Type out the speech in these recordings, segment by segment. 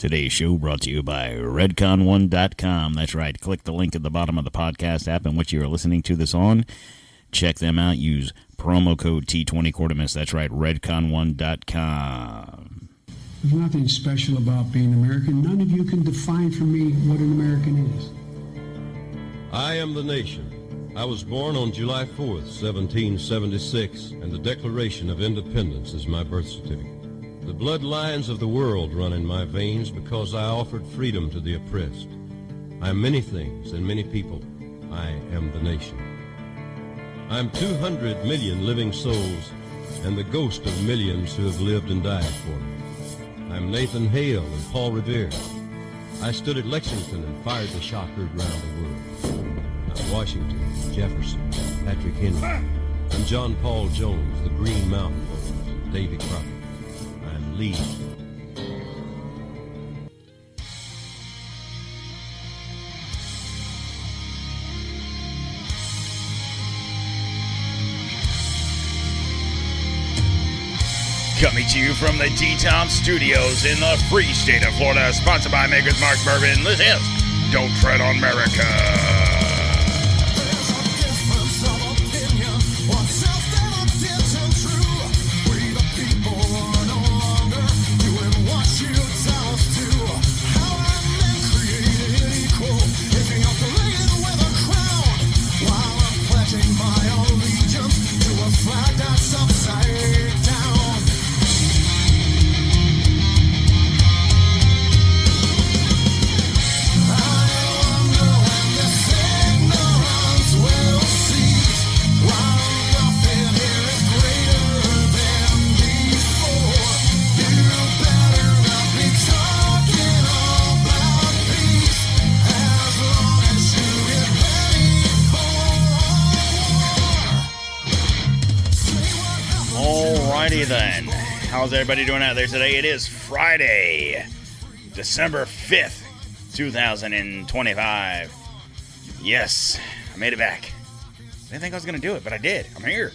Today's show brought to you by redcon1.com. That's right. Click the link at the bottom of the podcast app in which you are listening to this on. Check them out. Use promo code T20 Quartermiss. That's right. redcon1.com. There's nothing special about being American. None of you can define for me what an American is. I am the nation. I was born on July 4th, 1776, and the Declaration of Independence is my birth certificate. The bloodlines of the world run in my veins because I offered freedom to the oppressed. I am many things and many people. I am the nation. I am 200 million living souls and the ghost of millions who have lived and died for me. I am Nathan Hale and Paul Revere. I stood at Lexington and fired the shot heard round the world. I'm Washington, Jefferson, Patrick Henry. I'm John Paul Jones, the Green Mountain Boys, Davy Crockett. I'm Lee. Coming to you from the DTOM Studios in the free state of Florida, sponsored by Maker's Mark Bourbon. This is Don't Tread on Merica. Then, how's everybody doing out there today? It is Friday, December 5th, 2025. Yes, I made it back. I didn't think I was going to do it, but I did. I'm here.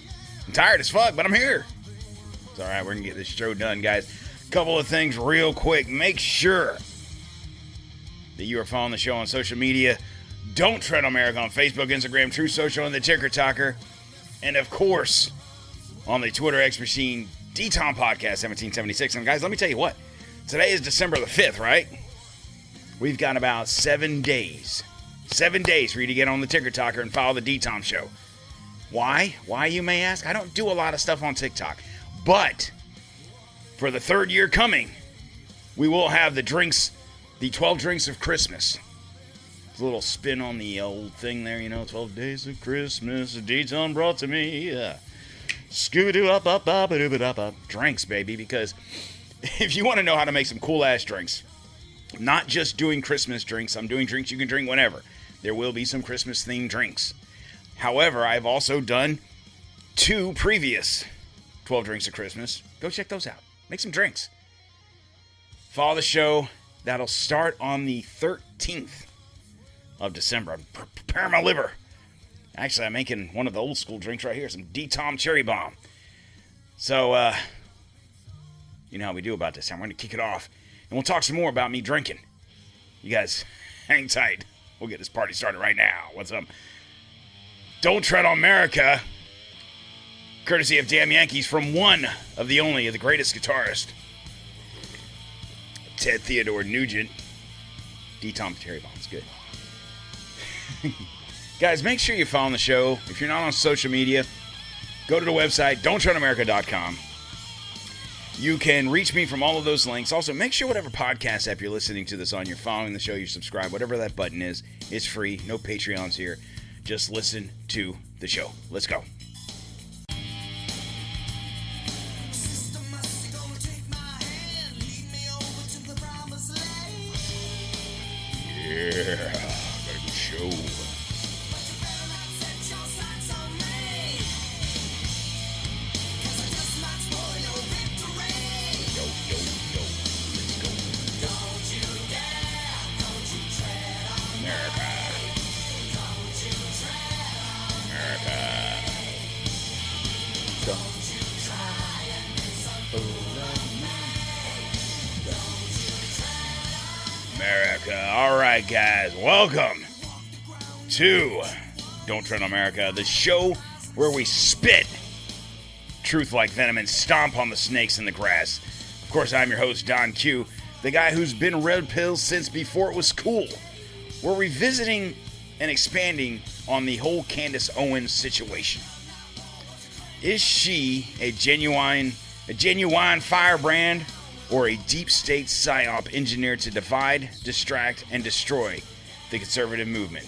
I'm tired as fuck, but I'm here. It's all right. We're going to get this show done, guys. Couple of things real quick. Make sure that you are following the show on social media. Don't Tread on Merica on Facebook, Instagram, True Social, and the Ticker Talker. And, of course, on the Twitter X machine, DTOM Podcast 1776. And guys, let me tell you what. Today is December the 5th, right? We've got about 7 days. 7 days for you to get on the Ticker Talker and follow the DTOM show. Why? Why, you may ask? I don't do a lot of stuff on TikTok. But for the third year coming, we will have the drinks, the 12 drinks of Christmas. It's a little spin on the old thing there, 12 days of Christmas, DTOM brought to me. Yeah. Scooby-Doo-up-up-up-a-doo-ba-doo-up. Drinks, baby, because if you want to know how to make some cool-ass drinks, not just doing Christmas drinks, I'm doing drinks you can drink whenever. There will be some Christmas-themed drinks. However, I've also done 2 previous 12 drinks of Christmas. Go check those out. Make some drinks. Follow the show. That'll start on the 13th of December. I'm preparing my liver. Actually, I'm making one of the old school drinks right here, some DTOM Cherry Bomb. So, you know how we do about this. I'm going to kick it off, and we'll talk some more about me drinking. You guys, hang tight. We'll get this party started right now. What's up? Don't Tread on Merica, courtesy of Damn Yankees, from one of the only, the greatest guitarist, Ted Theodore Nugent. DTOM Cherry Bomb is good. Guys, make sure you're following the show. If you're not on social media, go to the website, DontTreadonMerica.com. You can reach me from all of those links. Also, make sure whatever podcast app you're listening to this on, you're following the show, you subscribe, whatever that button is. It's free. No Patreons here. Just listen to the show. Let's go. Yeah, got a good show. America. All right, guys, welcome to Don't Tread on America, the show where we spit truth like venom and stomp on the snakes in the grass. Of course, I'm your host, Donq, the guy who's been red pills since before it was cool. We're revisiting and expanding on the whole Candace Owens situation. Is she a genuine firebrand, or a deep state psy-op engineered to divide, distract, and destroy the conservative movement?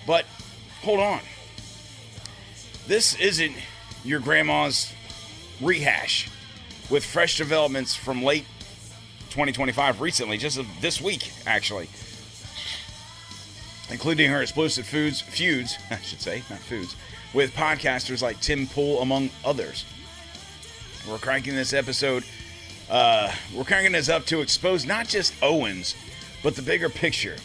But hold on. This isn't your grandma's rehash with fresh developments from late 2025 recently, just this week, actually. Including her explosive feuds, I should say, not feuds, with podcasters like Tim Pool, among others. We're cranking this up to expose not just Owens, but the bigger picture.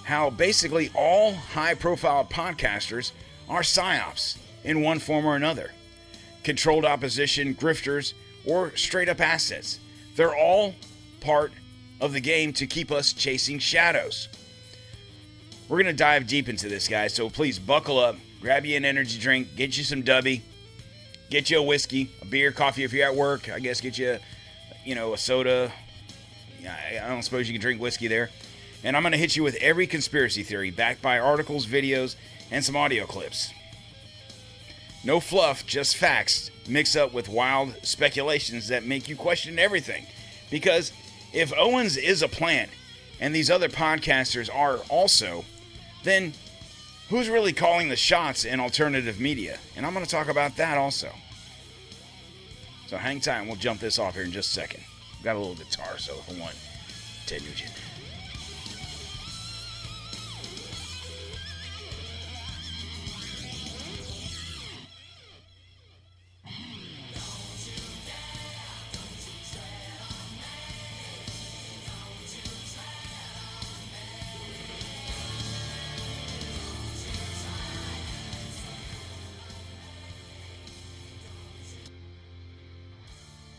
How basically all high-profile podcasters are psy-ops in one form or another. Controlled opposition, grifters, or straight-up assets. They're all part of the game to keep us chasing shadows. We're going to dive deep into this, guys, so please buckle up, grab you an energy drink, get you some Dubby, get you a whiskey, a beer, coffee if you're at work, I guess get you a soda. I don't suppose you can drink whiskey there. And I'm going to hit you with every conspiracy theory backed by articles, videos, and some audio clips. No fluff, just facts mixed up with wild speculations that make you question everything. Because if Owens is a plant and these other podcasters are also, then who's really calling the shots in alternative media? And I'm going to talk about that also. So hang tight and we'll jump this off here in just a second. Got a little guitar, so for one, Ted Nugent.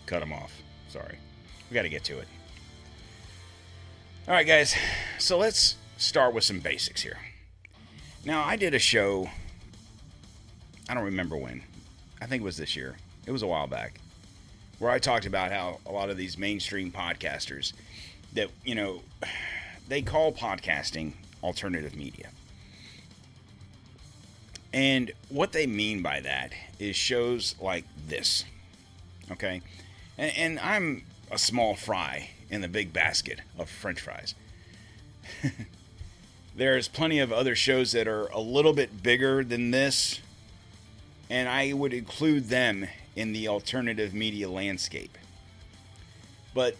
Cut them off. Sorry. We got to get to it. All right, guys. So let's start with some basics here. Now, I did a show, I don't remember when. I think it was this year. It was a while back. Where I talked about how a lot of these mainstream podcasters that, they call podcasting alternative media. And what they mean by that is shows like this. Okay? And I'm a small fry in the big basket of French fries. There's plenty of other shows that are a little bit bigger than this, and I would include them in the alternative media landscape. But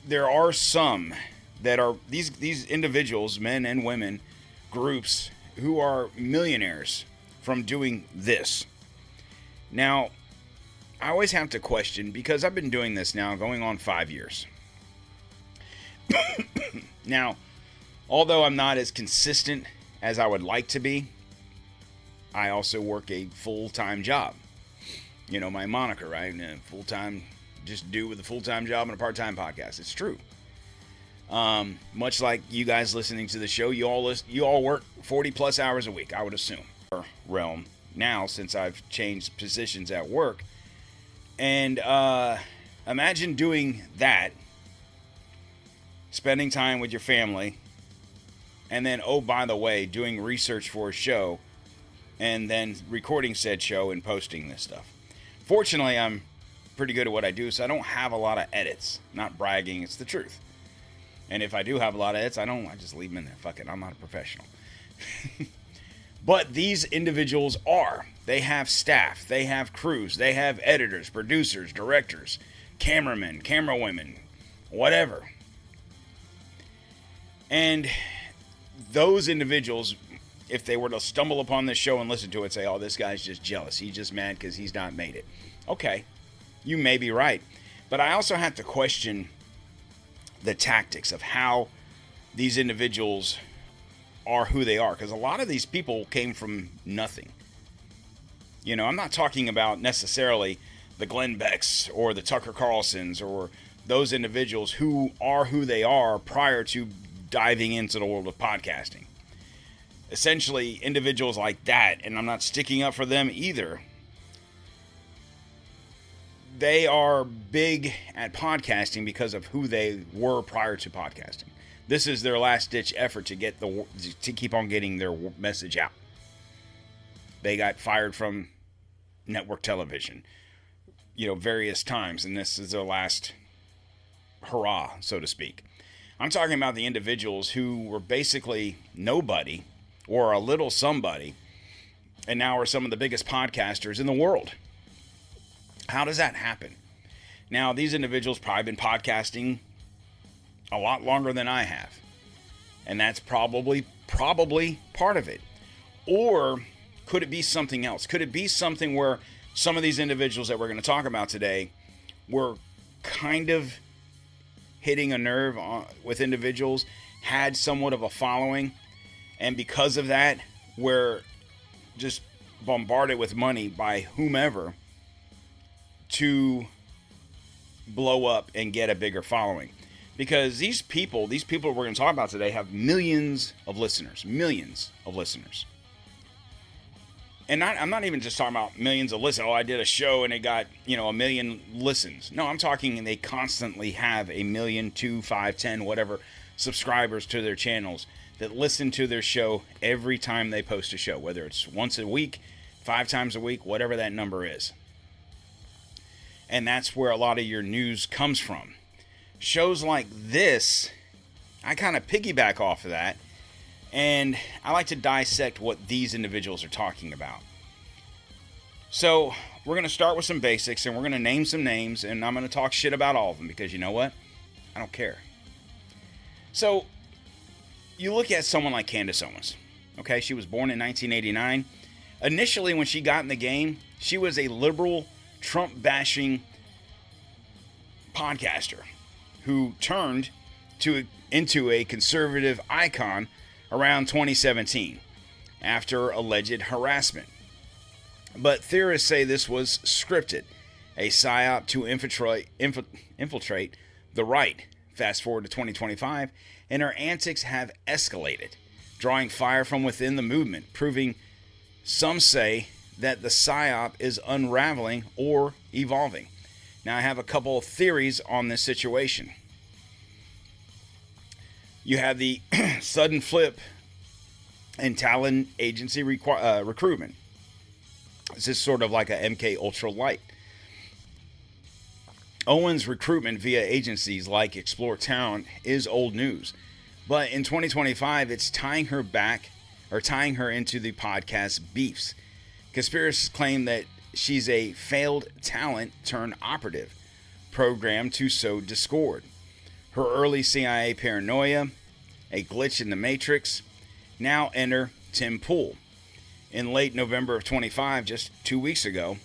there are some that are these individuals, men and women, groups who are millionaires from doing this. Now, I always have to question, because I've been doing this now going on 5 years. Now, although I'm not as consistent as I would like to be, I also work a full-time job. My moniker, right? Full-time, just do with a full-time job and a part-time podcast. It's true. Much like you guys listening to the show, you all work 40-plus hours a week, I would assume. Realm now, since I've changed positions at work. And imagine doing that, spending time with your family, and then, oh, by the way, doing research for a show, and then recording said show and posting this stuff. Fortunately, I'm pretty good at what I do, so I don't have a lot of edits. Not bragging, it's the truth. And if I do have a lot of edits, I just leave them in there. Fuck it, I'm not a professional. But these individuals are. They have staff. They have crews. They have editors, producers, directors, cameramen, camerawomen, whatever. And those individuals, if they were to stumble upon this show and listen to it, say, oh, this guy's just jealous. He's just mad because he's not made it. Okay, you may be right. But I also have to question the tactics of how these individuals are who they are, because a lot of these people came from nothing. I'm not talking about necessarily the Glenn Becks or the Tucker Carlsons or those individuals who are who they are prior to diving into the world of podcasting. Essentially, individuals like that, and I'm not sticking up for them either, they are big at podcasting because of who they were prior to podcasting. This is their last-ditch effort to keep on getting their message out. They got fired from network television, various times, and this is their last hurrah, so to speak. I'm talking about the individuals who were basically nobody or a little somebody, and now are some of the biggest podcasters in the world. How does that happen? Now, these individuals probably been podcasting a lot longer than I have, and that's probably part of it. Or could it be something else? Could it be something where some of these individuals that we're going to talk about today were kind of hitting a nerve with individuals, had somewhat of a following, and because of that, we're just bombarded with money by whomever to blow up and get a bigger following. Because these people we're going to talk about today have millions of listeners. And I'm not even just talking about millions of listens. Oh, I did a show and it got, 1 million listens. No, I'm talking they constantly have 1 million, 2, 5, 10, whatever subscribers to their channels that listen to their show every time they post a show, whether it's once a week, 5 times a week, whatever that number is. And that's where a lot of your news comes from. Shows like this, I kind of piggyback off of that, and I like to dissect what these individuals are talking about. So we're going to start with some basics, and we're going to name some names, and I'm going to talk shit about all of them, because you know what? I don't care. So you look at someone like Candace Owens. Okay, she was born in 1989. Initially, when she got in the game, she was a liberal, Trump-bashing podcaster who turned into a conservative icon around 2017 after alleged harassment. But theorists say this was scripted, a psy-op to infiltrate the right. Fast forward to 2025, and her antics have escalated, drawing fire from within the movement, proving, some say, that the psy-op is unraveling or evolving. Now, I have a couple of theories on this situation. You have the sudden flip in talent agency recruitment. This is sort of like a MK Ultra Light. Owens' recruitment via agencies like Explore Talent is old news. But in 2025, it's tying her into the podcast beefs. Conspiracists claim that she's a failed talent turned operative, programmed to sow discord. Her early CIA paranoia, a glitch in the matrix. Now enter Tim Pool. In late November of 25, just 2 weeks ago,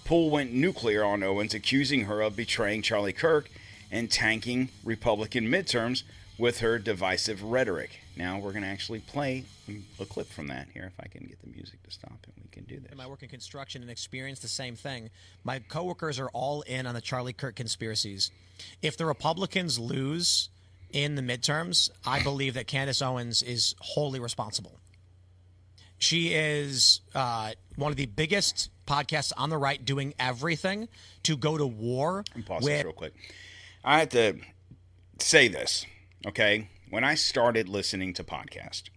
Poole went nuclear on Owens, accusing her of betraying Charlie Kirk and tanking Republican midterms with her divisive rhetoric. Now we're going to actually play a clip from that here, if I can get the music to stop, and we can do this. I work in construction and experience the same thing. My coworkers are all in on the Charlie Kirk conspiracies. If the Republicans lose in the midterms, I believe that Candace Owens is wholly responsible. She is one of the biggest podcasts on the right, doing everything to go to war. Let me pause this real quick. I have to say this, okay? When I started listening to podcasts,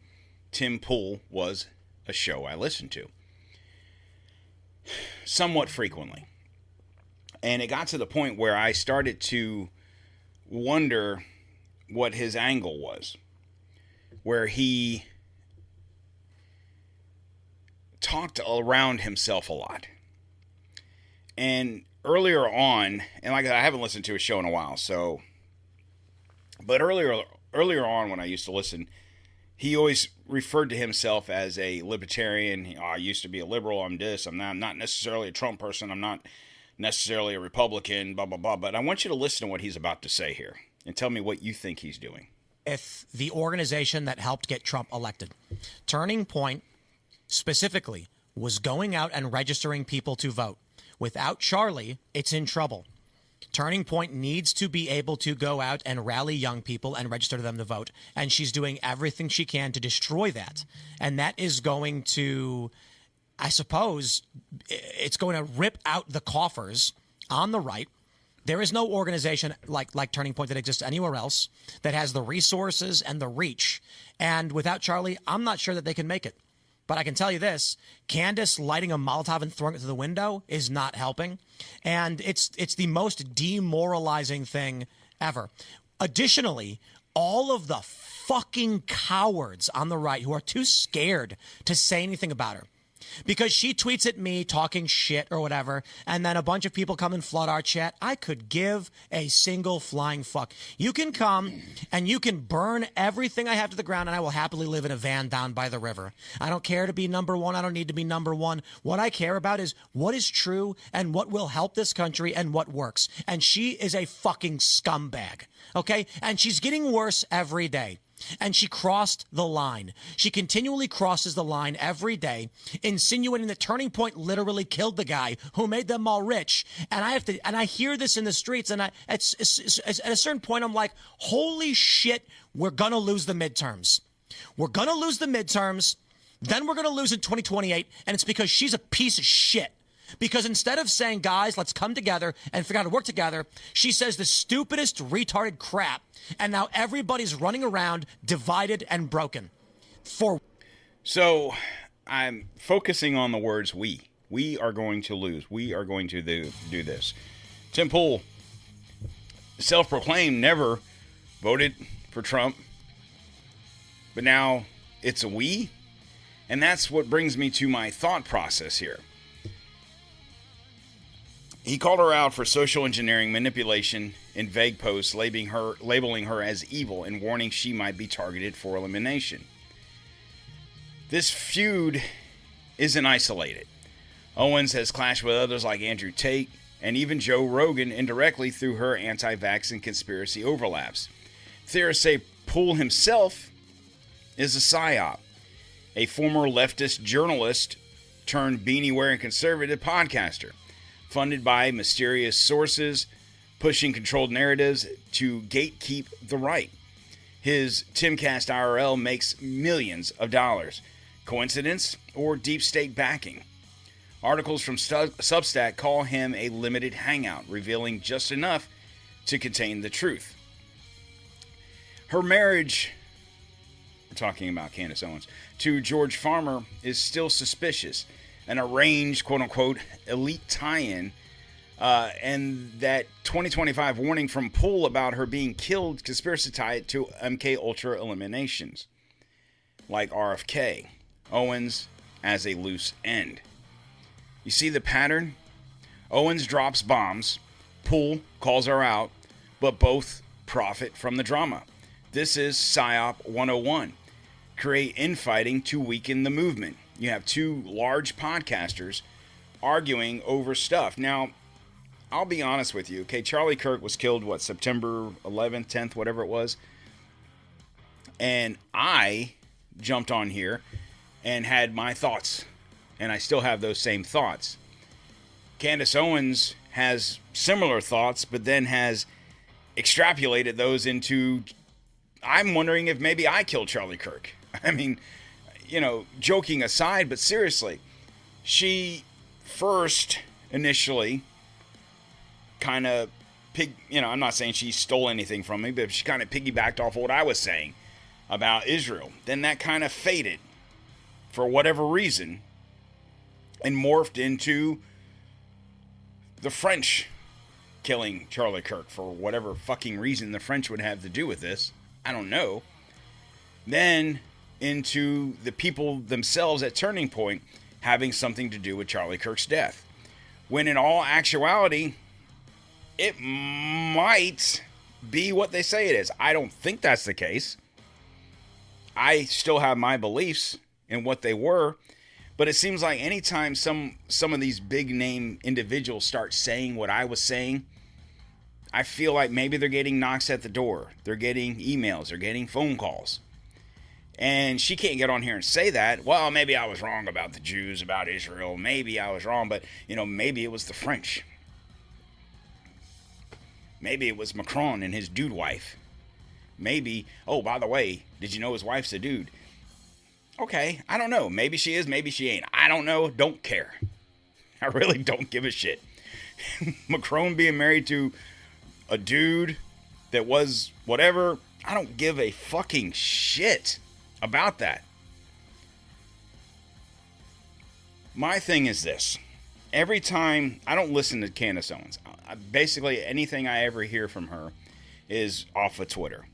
Tim Pool was a show I listened to somewhat frequently. And it got to the point where I started to wonder what his angle was, where he talked around himself a lot. And earlier on, and like I haven't listened to his show in a while, so, but earlier on when I used to listen, he always referred to himself as a libertarian. I used to be a liberal, I'm this, I'm not necessarily a Trump person, I'm not necessarily a Republican, blah, blah, blah. But I want you to listen to what he's about to say here and tell me what you think he's doing. If the organization that helped get Trump elected, Turning Point specifically, was going out and registering people to vote. Without Charlie, it's in trouble. Turning Point needs to be able to go out and rally young people and register them to vote. And she's doing everything she can to destroy that. And that is going to, I suppose, it's going to rip out the coffers on the right. There is no organization like Turning Point that exists anywhere else that has the resources and the reach. And without Charlie, I'm not sure that they can make it. But I can tell you this, Candace lighting a Molotov and throwing it through the window is not helping. And it's the most demoralizing thing ever. Additionally, all of the fucking cowards on the right who are too scared to say anything about her, because she tweets at me talking shit or whatever, and then a bunch of people come and flood our chat. I could give a single flying fuck. You can come and you can burn everything I have to the ground, and I will happily live in a van down by the river. I don't care to be number one. I don't need to be number one. What I care about is what is true and what will help this country and what works. And she is a fucking scumbag, okay? And she's getting worse every day. And she crossed the line. She continually crosses the line every day, insinuating that Turning Point literally killed the guy who made them all rich. And I hear this in the streets, and at a certain point, I'm like, holy shit, we're gonna lose the midterms. We're gonna lose the midterms, then we're gonna lose in 2028, and it's because she's a piece of shit. Because instead of saying, guys, let's come together and figure out how to work together, she says the stupidest, retarded crap. And now everybody's running around divided and broken. So I'm focusing on the words we. We are going to lose. We are going to do this. Tim Pool, self-proclaimed, never voted for Trump. But now it's a we. And that's what brings me to my thought process here. He called her out for social engineering, manipulation, in vague posts, labeling her as evil and warning she might be targeted for elimination. This feud isn't isolated. Owens has clashed with others like Andrew Tate and even Joe Rogan indirectly through her anti-vax and conspiracy overlaps. Theorists say Poole himself is a Psy-Op, a former leftist journalist turned beanie-wearing conservative podcaster, funded by mysterious sources, pushing controlled narratives to gatekeep the right. His Timcast IRL makes millions of dollars. Coincidence or deep state backing? Articles from Substack call him a limited hangout, revealing just enough to contain the truth. Her marriage, we're talking about Candace Owens, to George Farmer is still suspicious. An arranged, quote-unquote, elite tie-in, and that 2025 warning from Poole about her being killed, conspiracy tied to MK Ultra eliminations, like RFK. Owens as a loose end. You see the pattern? Owens drops bombs, Poole calls her out, but both profit from the drama. This is Psy-Op 101. Create infighting to weaken the movement. You have two large podcasters arguing over stuff. Now, I'll be honest with you, okay? Charlie Kirk was killed, September 11th, 10th, whatever it was. And I jumped on here and had my thoughts. And I still have those same thoughts. Candace Owens has similar thoughts, but then has extrapolated those into, I'm wondering if maybe I killed Charlie Kirk. I mean, joking aside, but seriously, she first initially kind of I'm not saying she stole anything from me, but she kind of piggybacked off what I was saying about Israel. Then that kind of faded for whatever reason and morphed into the French killing Charlie Kirk for whatever fucking reason the French would have to do with this. I don't know. Then into the people themselves at Turning Point having something to do with Charlie Kirk's death. When in all actuality, it might be what they say it is. I don't think that's the case. I still have my beliefs in what they were, but it seems like anytime some of these big name individuals start saying what I was saying, I feel like maybe they're getting knocks at the door. They're getting emails. They're getting phone calls. And she can't get on here and say that. Well, maybe I was wrong about the Jews, about Israel. Maybe I was wrong, but, maybe it was the French. Maybe it was Macron and his dude wife. Maybe, oh, by the way, did you know his wife's a dude? Okay, I don't know. Maybe she is, maybe she ain't. I don't know. Don't care. I really don't give a shit. Macron being married to a dude that was whatever, I don't give a fucking shit about that. My thing is this. Every time, I don't listen to Candace Owens. Basically, anything I ever hear from her is off of Twitter.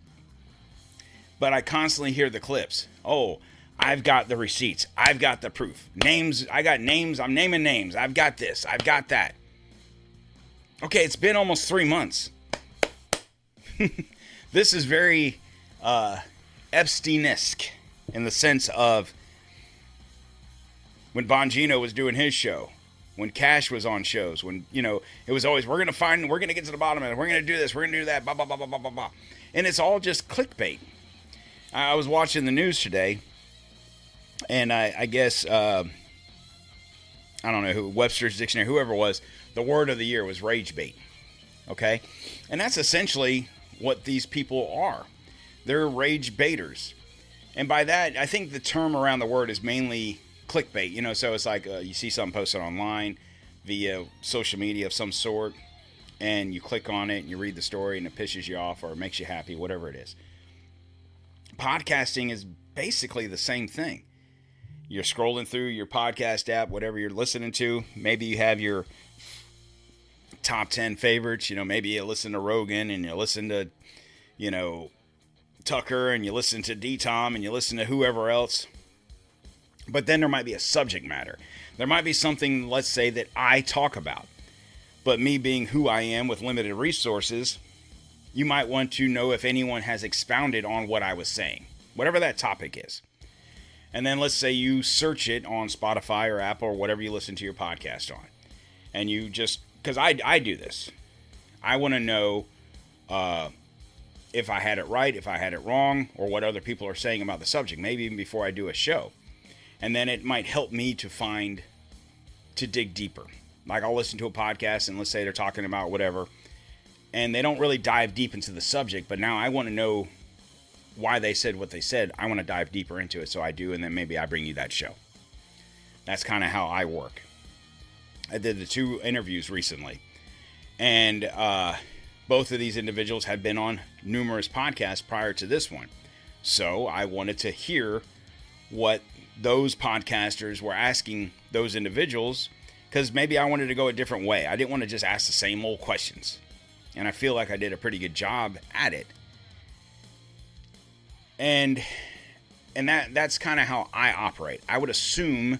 But I constantly hear the clips. Oh, I've got the receipts. I've got the proof. Names, I got names. I'm naming names. I've got this. I've got that. Okay, it's been almost 3 months. This is very Epstein-esque in the sense of when Bongino was doing his show, when Cash was on shows, when, you know, it was always, we're going to get to the bottom of it. We're going to do this. We're going to do that. Blah, blah, blah, blah, blah, blah, blah. And it's all just clickbait. I was watching the news today, and I guess, I don't know who, Webster's Dictionary, whoever it was, the word of the year was rage bait. Okay? And that's essentially what these people are. They're rage baiters. And by that, I think the term around the word is mainly clickbait. You know, so it's like you see something posted online via social media of some sort, and you click on it and you read the story and it pisses you off or it makes you happy, whatever it is. Podcasting is basically the same thing. You're scrolling through your podcast app, whatever you're listening to. Maybe you have your top 10 favorites. You know, maybe you listen to Rogan and you listen to, you know, Tucker and you listen to DTOM and you listen to whoever else. But then there might be a subject matter. There might be something, let's say, that I talk about. But me being who I am with limited resources, you might want to know if anyone has expounded on what I was saying, whatever that topic is. And then let's say you search it on Spotify or Apple or whatever you listen to your podcast on. And you just, because I do this. I want to know if I had it right, if I had it wrong, or what other people are saying about the subject, maybe even before I do a show. And then it might help me to dig deeper. Like I'll listen to a podcast and let's say they're talking about whatever, and they don't really dive deep into the subject, but now I want to know why they said what they said. I want to dive deeper into it, so I do, and then maybe I bring you that show. That's kind of how I work. I did the 2 interviews recently, and both of these individuals had been on numerous podcasts prior to this one. So I wanted to hear what those podcasters were asking those individuals, because maybe I wanted to go a different way. I didn't want to just ask the same old questions. And I feel like I did a pretty good job at it. And that's kind of how I operate. I would assume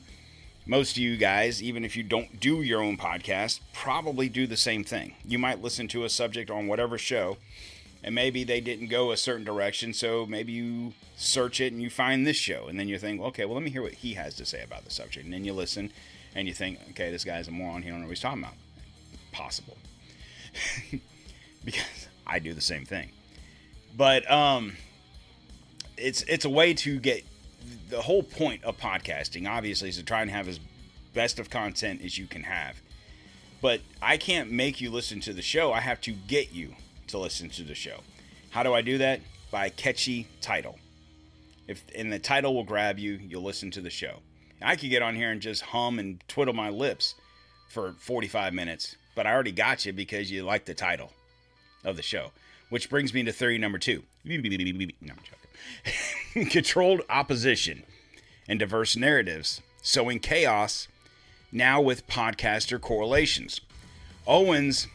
most of you guys, even if you don't do your own podcast, probably do the same thing. You might listen to a subject on whatever show, and maybe they didn't go a certain direction, so maybe you search it and you find this show, and then you think, okay, well, let me hear what he has to say about the subject. And then you listen, and you think, okay, this guy's a moron. He don't know what he's talking about. Possible. Because I do the same thing. But it's a way to get, the whole point of podcasting, obviously, is to try and have as best of content as you can have. But I can't make you listen to the show. I have to get you to listen to the show. How do I do that? By a catchy title. And the title will grab you, you'll listen to the show. I could get on here and just hum and twiddle my lips for 45 minutes, but I already got you because you like the title of the show. Which brings me to theory number 2. No, I'm joking. Controlled opposition and diverse narratives, sowing chaos, now with podcaster correlations. Owens,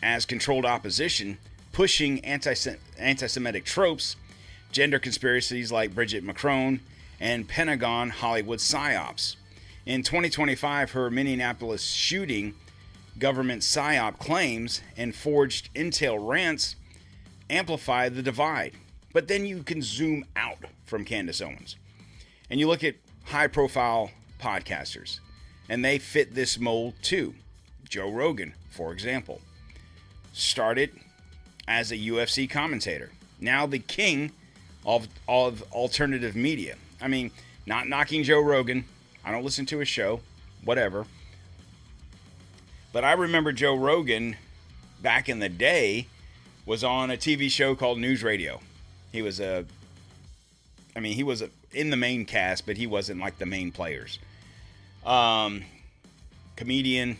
as controlled opposition, pushing anti-Semitic tropes, gender conspiracies like Bridget Macron, and Pentagon Hollywood Psy-Ops. In 2025, her Minneapolis shooting, government Psy-Op claims and forged intel rants amplify the divide. But then you can zoom out from Candace Owens, and you look at high-profile podcasters, and they fit this mold too. Joe Rogan, for example, started as a UFC commentator, now the king of alternative media. I mean, not knocking Joe Rogan. I don't listen to his show, whatever. But I remember Joe Rogan back in the day was on a TV show called News Radio. He was in the main cast, but he wasn't like the main players. Comedian.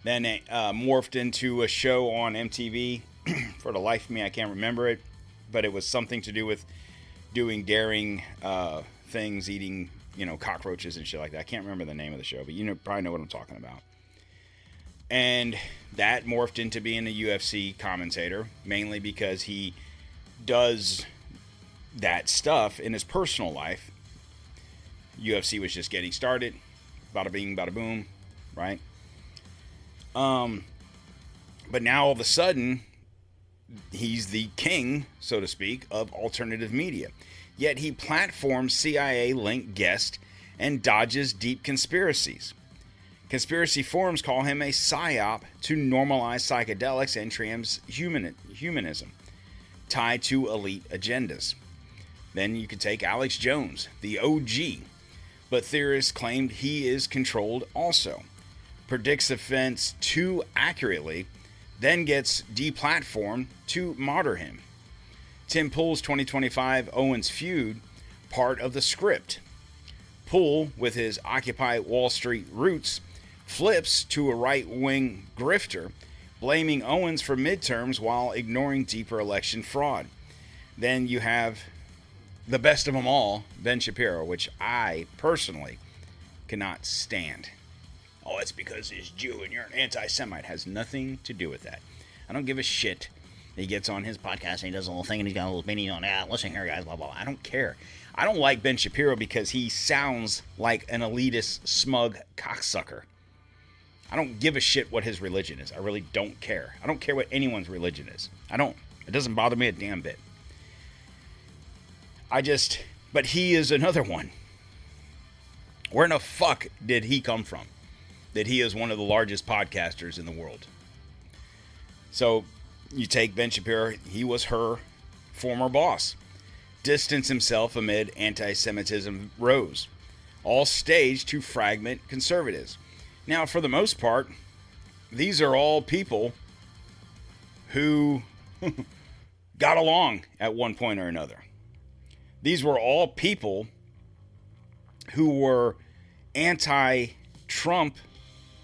Then morphed into a show on MTV. For the life of me, I can't remember it, but it was something to do with doing daring things, eating, cockroaches and shit like that. I can't remember the name of the show, but probably know what I'm talking about. And that morphed into being a UFC commentator, mainly because he does that stuff in his personal life. UFC was just getting started. Bada bing, bada boom, right? But now all of a sudden, he's the king, so to speak, of alternative media. Yet he platforms CIA-linked guests and dodges deep conspiracies. Conspiracy forums call him a Psy-Op to normalize psychedelics and transhumanism tied to elite agendas. Then you could take Alex Jones, the OG, but theorists claimed he is controlled also. Predicts events too accurately, then gets deplatformed to martyr him. Tim Pool's 2025 Owens feud, part of the script. Pool, with his Occupy Wall Street roots, flips to a right-wing grifter, blaming Owens for midterms while ignoring deeper election fraud. Then you have the best of them all, Ben Shapiro, which I personally cannot stand. Oh, it's because he's Jew and you're an anti-Semite. Has nothing to do with that. I don't give a shit. He gets on his podcast and he does a little thing and he's got a little mini on, listen here, guys, blah, blah, blah. I don't care. I don't like Ben Shapiro because he sounds like an elitist, smug cocksucker. I don't give a shit what his religion is. I really don't care. I don't care what anyone's religion is. I don't. It doesn't bother me a damn bit. But he is another one. Where in the fuck did he come from? That he is one of the largest podcasters in the world. So you take Ben Shapiro, he was her former boss. Distanced himself amid anti-Semitism rose. All staged to fragment conservatives. Now, for the most part, these are all people who got along at one point or another. These were all people who were anti-Trump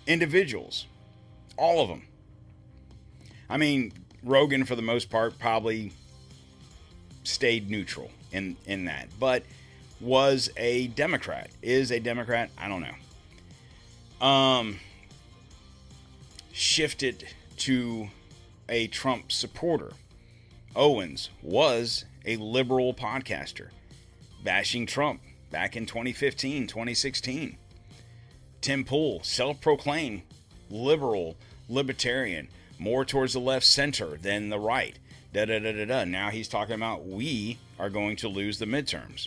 individuals. All of them. I mean, Rogan, for the most part, probably stayed neutral in that, but was a Democrat. Is a Democrat? I don't know. Shifted to a Trump supporter. Owens was a liberal podcaster, bashing Trump back in 2015, 2016. Tim Pool, self-proclaimed liberal, libertarian, more towards the left center than the right. Now he's talking about we are going to lose the midterms.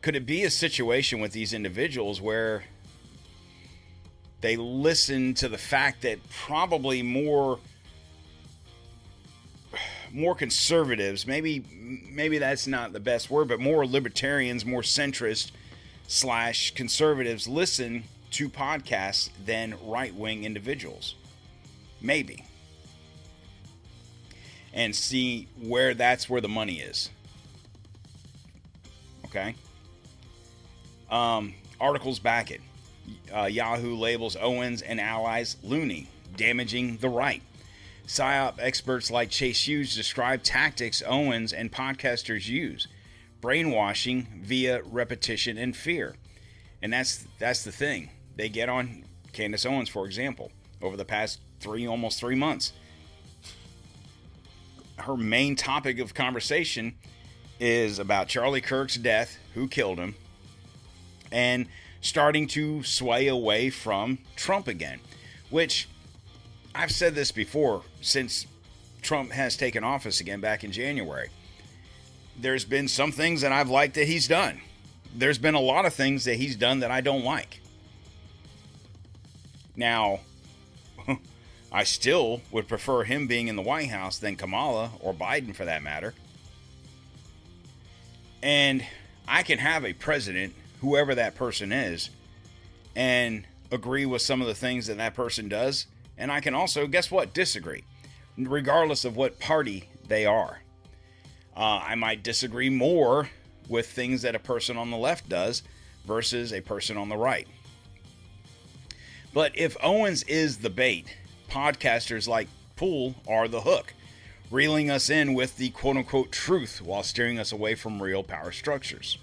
Could it be a situation with these individuals where they listen to the fact that probably more conservatives, maybe that's not the best word, but more libertarians, more centrist / conservatives listen to podcasts than right-wing individuals? Maybe. And see where that's where the money is. Okay? Articles back it. Yahoo labels Owens and allies loony, damaging the right. Psy-Op experts like Chase Hughes describe tactics Owens and podcasters use. Brainwashing via repetition and fear. And that's the thing. They get on Candace Owens, for example, over the past almost 3 months. Her main topic of conversation is about Charlie Kirk's death, who killed him, and starting to sway away from Trump again, which I've said this before since Trump has taken office again back in January. There's been some things that I've liked that he's done. There's been a lot of things that he's done that I don't like. Now, I still would prefer him being in the White House than Kamala or Biden for that matter. And I can have a president, whoever that person is, and agree with some of the things that person does. And I can also, guess what, disagree. regardless of what party they are. I might disagree more with things that a person on the left does versus a person on the right. But if Owens is the bait, podcasters like Pool are the hook, reeling us in with the quote-unquote truth while steering us away from real power structures.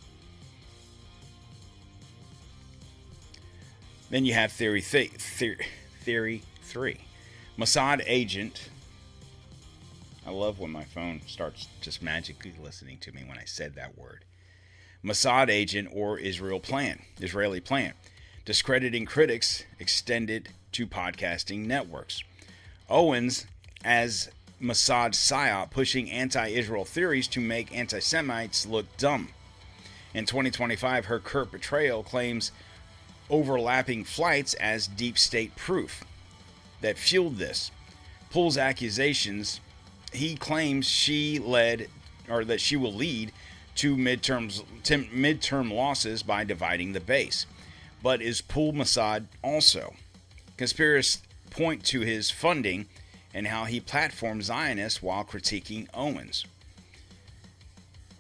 Then you have Theory 3. Mossad agent. I love when my phone starts just magically listening to me when I said that word. Mossad agent or Israeli plan. Discrediting critics extended to podcasting networks. Owens as Mossad Psy-Op pushing anti-Israel theories to make anti-Semites look dumb. In 2025, her curt betrayal claims overlapping flights as deep state proof that fueled this. Pool's accusations, he claims she led, or that she will lead to midterm losses by dividing the base. But is Pool Mossad also? Conspiracists point to his funding and how he platformed Zionists while critiquing Owens.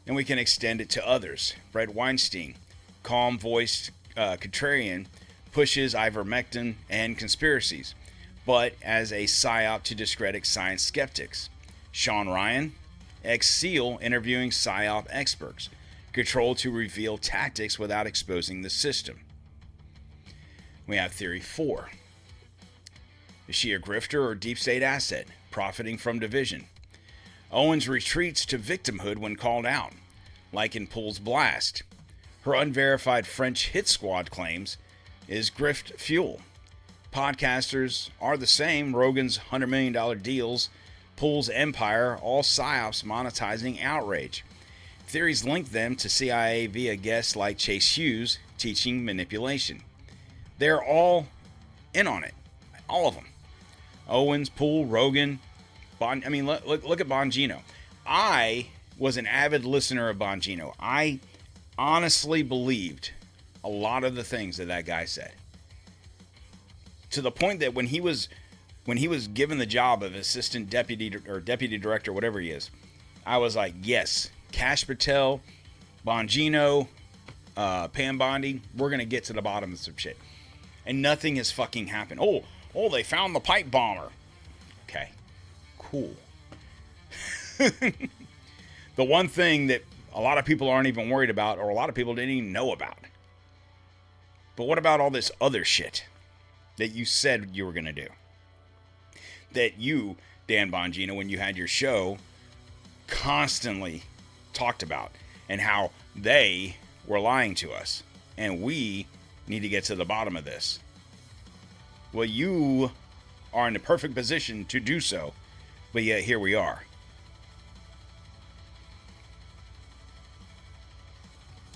And we can extend it to others. Brett Weinstein, calm-voiced contrarian, pushes ivermectin and conspiracies, but as a psy-op to discredit science skeptics. Sean Ryan, ex-SEAL, interviewing psy-op experts, control to reveal tactics without exposing the system. We have Theory 4. Is she a grifter or deep state asset, profiting from division? Owens retreats to victimhood when called out, like in Pool's blast. Her unverified French hit squad claims is grift fuel. Podcasters are the same. Rogan's $100 million deals, Pool's empire, all psyops monetizing outrage. Theories link them to CIA via guests like Chase Hughes teaching manipulation. They're all in on it. All of them. Owens, Pool, Rogan, look at Bongino. I was an avid listener of Bongino. I honestly believed a lot of the things that guy said. To the point that when he was given the job of assistant deputy or deputy director, whatever he is, I was like, yes, Kash Patel, Bongino, Pam Bondi, we're going to get to the bottom of some shit. And nothing has fucking happened. Oh, they found the pipe bomber. Okay, cool. The one thing that a lot of people aren't even worried about, or a lot of people didn't even know about. But what about all this other shit that you said you were going to do? That you, Dan Bongino, when you had your show, constantly talked about, and how they were lying to us. And we need to get to the bottom of this. Well, you are in the perfect position to do so, but yet here we are.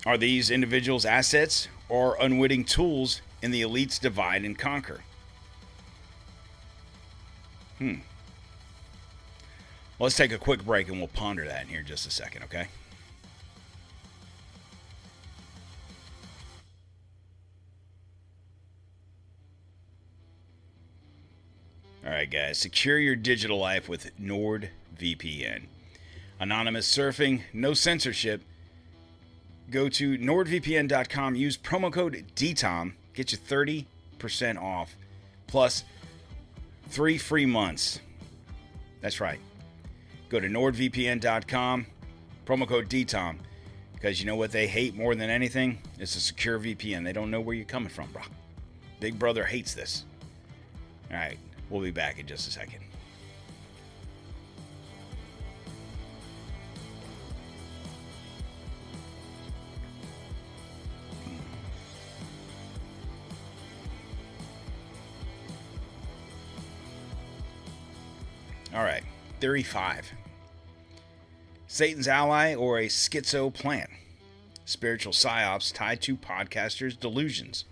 Are these individuals assets or unwitting tools in the elite's divide and conquer? Let's take a quick break and we'll ponder that in here just a second, okay? All right, guys, secure your digital life with NordVPN. Anonymous surfing, no censorship. Go to NordVPN.com, use promo code DTOM, get you 30% off, plus 3 free months. That's right. Go to NordVPN.com, promo code DTOM, because you know what they hate more than anything? It's a secure VPN. They don't know where you're coming from, bro. Big Brother hates this. All right. We'll be back in just a second. All right. Theory 5. Satan's ally or a schizo plan. Spiritual psyops tied to podcasters' delusions.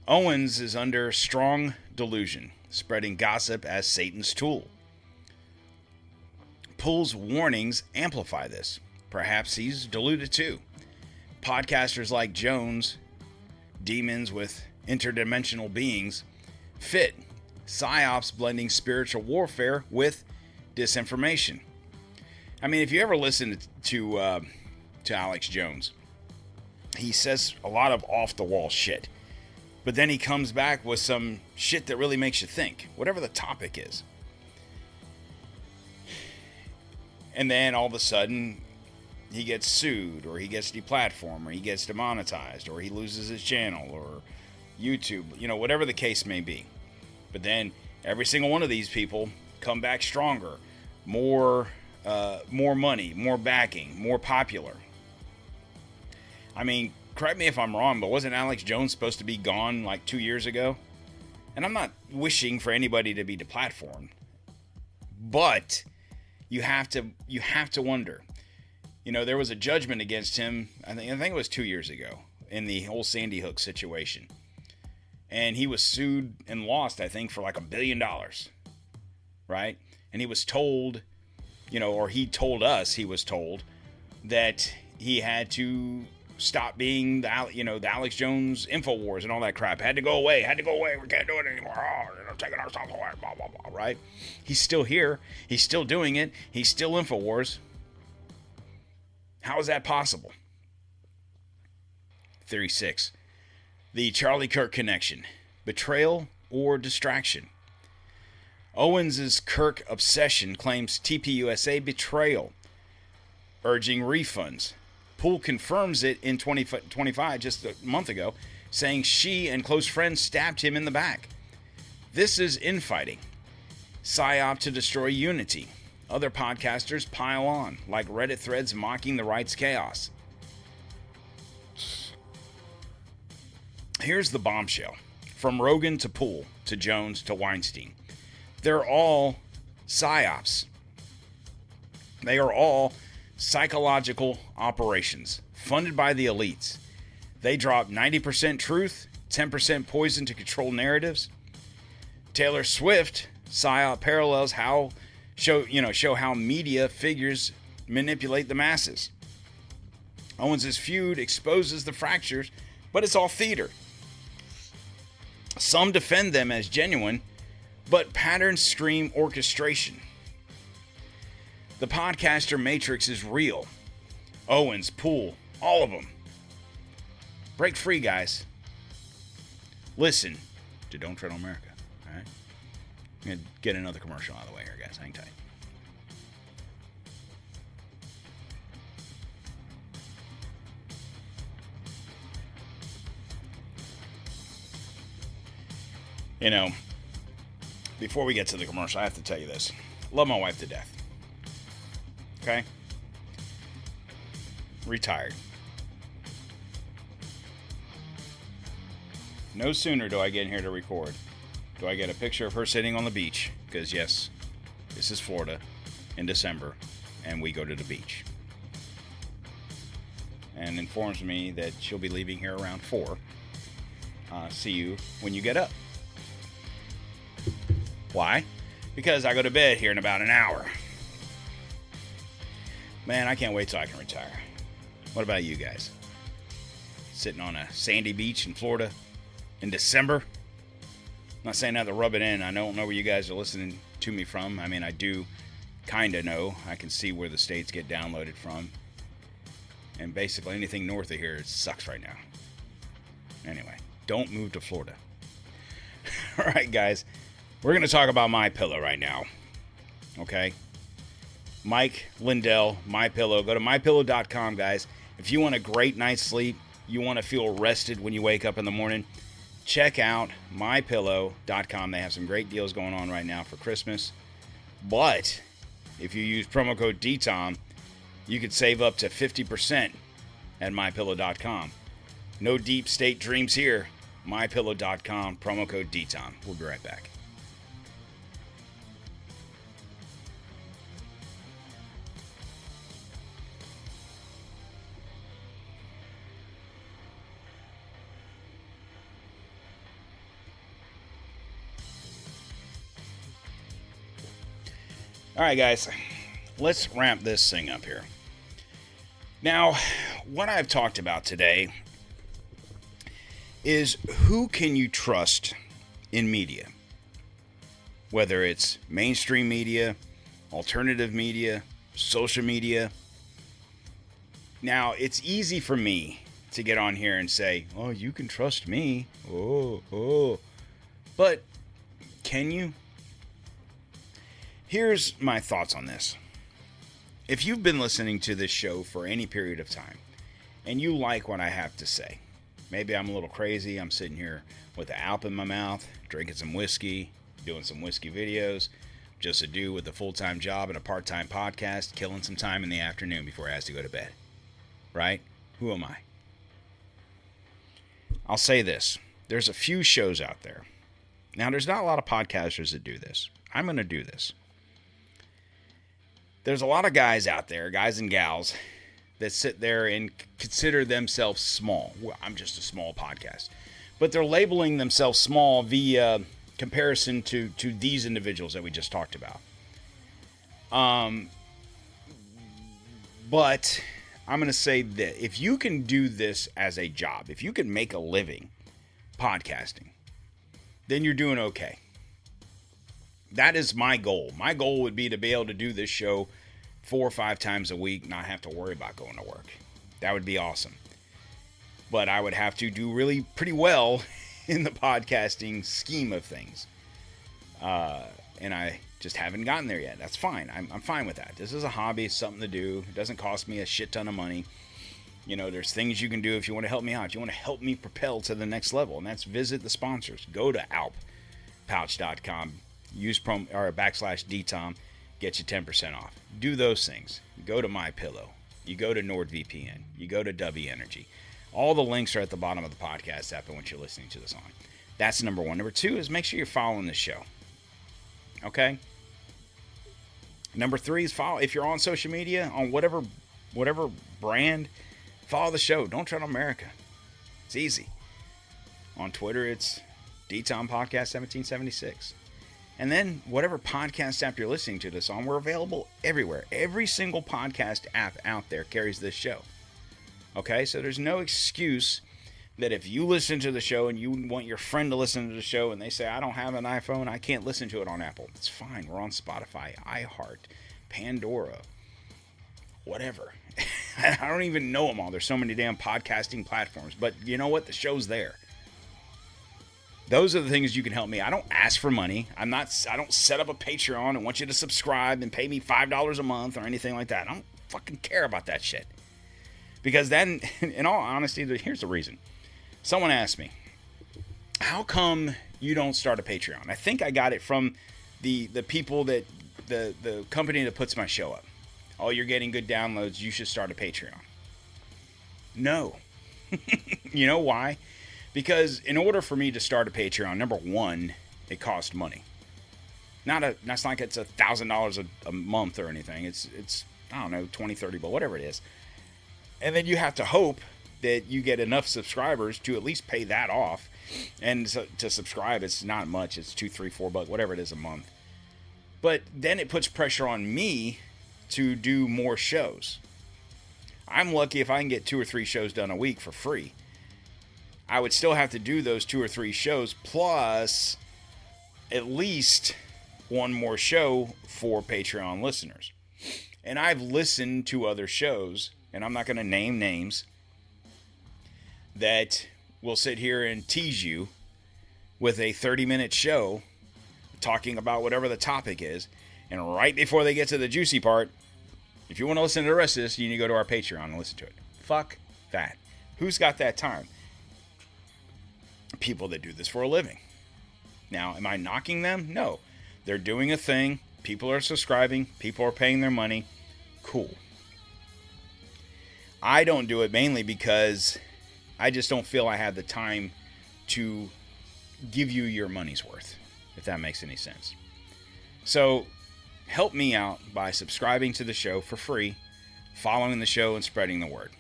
Owens is under strong delusion, spreading gossip as Satan's tool. Pool's warnings amplify this. Perhaps he's deluded too. Podcasters like Jones, demons with interdimensional beings, fit. Psyops blending spiritual warfare with disinformation. I mean, if you ever listen to Alex Jones, he says a lot of off-the-wall shit. But then he comes back with some shit that really makes you think, whatever the topic is. And then all of a sudden, he gets sued, or he gets deplatformed, or he gets demonetized, or he loses his channel, or YouTube, whatever the case may be. But then every single one of these people come back stronger, more money, more backing, more popular. I mean, correct me if I'm wrong, but wasn't Alex Jones supposed to be gone like 2 years ago? And I'm not wishing for anybody to be deplatformed, but you have to wonder. There was a judgment against him. I think it was 2 years ago in the whole Sandy Hook situation, and he was sued and lost, I think, for like $1 billion, right? And he was told, or he told us, he was told that he had to stop being the Alex Jones InfoWars and all that crap. Had to go away. We can't do it anymore. Taking ourselves away. Blah, blah, blah, right? He's still here. He's still doing it. He's still InfoWars. How is that possible? Theory 6. The Charlie Kirk connection. Betrayal or distraction. Owens' Kirk obsession claims TPUSA betrayal, urging refunds. Poole confirms it in 2025, just a month ago, saying she and close friends stabbed him in the back. This is infighting. Psy-Op to destroy unity. Other podcasters pile on, like Reddit threads mocking the right's chaos. Here's the bombshell. From Rogan to Poole to Jones to Weinstein. They're all psy-ops. They are all psychological operations funded by the elites. They drop 90% truth, 10% poison to control narratives. Taylor Swift psy-op parallels show how media figures manipulate the masses. Owens' feud exposes the fractures, but it's all theater. Some defend them as genuine, but patterns scream orchestration. The podcaster matrix is real. Owens, Poole, all of them. Break free, guys. Listen to Don't Tread on America. All right? I'm going to get another commercial out of the way here, guys. Hang tight. Before we get to the commercial, I have to tell you this. Love my wife to death. Okay? Retired. No sooner do I get in here to record, do I get a picture of her sitting on the beach, because yes, this is Florida in December, and we go to the beach. And informs me that she'll be leaving here around 4. See you when you get up. Why? Because I go to bed here in about an hour. Man, I can't wait till I can retire. What about you guys? Sitting on a sandy beach in Florida in December? I'm not saying that to rub it in. I don't know where you guys are listening to me from. I mean, I do kind of know. I can see where the states get downloaded from. And basically anything north of here sucks right now. Anyway, don't move to Florida. All right, guys. We're going to talk about MyPillow right now. Okay? Mike Lindell, MyPillow. Go to MyPillow.com, guys. If you want a great night's sleep, you want to feel rested when you wake up in the morning, check out MyPillow.com. They have some great deals going on right now for Christmas. But if you use promo code DTOM, you could save up to 50% at MyPillow.com. No deep state dreams here. MyPillow.com, promo code DTOM. We'll be right back. All right, guys, let's ramp this thing up here. Now, what I've talked about today is who can you trust in media? Whether it's mainstream media, alternative media, social media. Now, it's easy for me to get on here and say, oh, you can trust me. Oh. But can you? Here's my thoughts on this. If you've been listening to this show for any period of time and you like what I have to say, maybe I'm a little crazy. I'm sitting here with an Alp in my mouth, drinking some whiskey, doing some whiskey videos. Just a dude with a full-time job and a part-time podcast, killing some time in the afternoon before he has to go to bed. Right? Who am I? I'll say this. There's a few shows out there. Now, there's not a lot of podcasters that do this. I'm going to do this. There's a lot of guys out there, guys and gals, that sit there and consider themselves small. Well, I'm just a small podcast. But they're labeling themselves small via comparison to these individuals that we just talked about. But I'm going to say that if you can do this as a job, if you can make a living podcasting, then you're doing okay. That is my goal. My goal would be to be able to do this show 4 or 5 times a week, not have to worry about going to work. That would be awesome. But I would have to do really pretty well in the podcasting scheme of things. And I just haven't gotten there yet. That's fine. I'm fine with that. This is a hobby, something to do. It doesn't cost me a shit ton of money. You know, there's things you can do if you want to help me out. If you want to help me propel to the next level, and that's visit the sponsors. Go to alppouch.com. Use /DTOM, get you 10% off. Do those things. Go to MyPillow. You go to NordVPN. You go to W Energy. All the links are at the bottom of the podcast app and what you're listening to this on. That's number one. Number two is make sure you're following the show. Okay? Number three is follow. If you're on social media, on whatever brand, follow the show. Don't Tread on America. It's easy. On Twitter, it's DTOM Podcast 1776. And then whatever podcast app you're listening to this on, we're available everywhere. Every single podcast app out there carries this show. Okay, so there's no excuse that if you listen to the show and you want your friend to listen to the show and they say, I don't have an iPhone, I can't listen to it on Apple. It's fine. We're on Spotify, iHeart, Pandora, whatever. I don't even know them all. There's so many damn podcasting platforms. But you know what? The show's there. Those are the things you can help me. I don't ask for money. I don't set up a Patreon and want you to subscribe and pay me $5 a month or anything like that. I don't fucking care about that shit. Because then, in all honesty, here's the reason. Someone asked me, how come you don't start a Patreon? I think I got it from the people that, the company that puts my show up. Oh, you're getting good downloads. You should start a Patreon. No. You know why? Because in order for me to start a Patreon, number one, it costs money. That's like it's $1,000 a month or anything. It's I don't know, 20, 30, but whatever it is. And then you have to hope that you get enough subscribers to at least pay that off. And so, to subscribe, it's not much. It's $2, $3, $4, whatever it is a month. But then it puts pressure on me to do more shows. I'm lucky if I can get 2 or 3 shows done a week for free. I would still have to do those 2 or 3 shows plus at least one more show for Patreon listeners. And I've listened to other shows, and I'm not going to name names, that will sit here and tease you with a 30-minute show talking about whatever the topic is, and right before they get to the juicy part, if you want to listen to the rest of this, you need to go to our Patreon and listen to it. Fuck that. Who's got that time? People that do this for a living. Now, am I knocking them? No. They're doing a thing. People are subscribing. People are paying their money. Cool. I don't do it mainly because I just don't feel I have the time to give you your money's worth, if that makes any sense. So, help me out by subscribing to the show for free, following the show, and spreading the word.